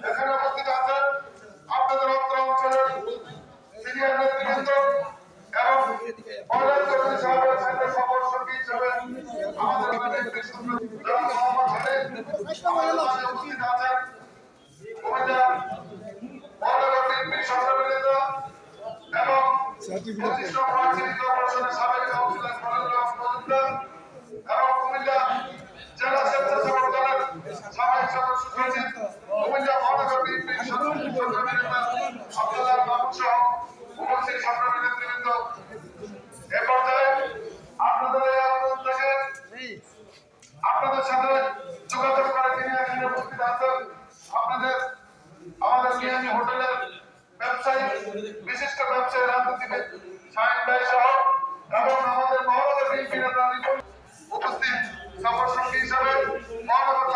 এখানে উপস্থিত আছেন আপনাদের অত্র অঞ্চলের সিনিয়র নেতৃবৃন্দ এবং অনেক কর্মী সাহেবের সাথে সফর সঙ্গী হিসেবে আমাদের উপস্থিত আছেন কুমিল্লা মহানগর বিএনপির সম্মানিত এবং 25 নং সিটি কর্পোরেশনের সাবেক কাউন্সিলর এবং কুমিল্লা জেলা স্বেচ্ছাসেবক দলের সাবেক সদস্য সচিব কুমিল্লা মহানগর বিএনপির সম্মানিত আব্দুল্লাহ মাহমুদ সহ উপস্থিত সংগ্রামী নেতৃবৃন্দ, এ পর্যায়ে আপনাদের এই আন্দোলন থেকে আপনাদের সাথে যোগাযোগ করে তিনি এখানে উপস্থিত আছেন আমাদের মিয়ামি হোটেলের ব্যবসায়ী বিশিষ্ট ব্যবসায়ী রাজনীতিবিদ শাহিন ভাই সহ এবং আমাদের মহানগর বিএনপি নেতা উপস্থিত সফর সঙ্গী হিসাবে মহানগর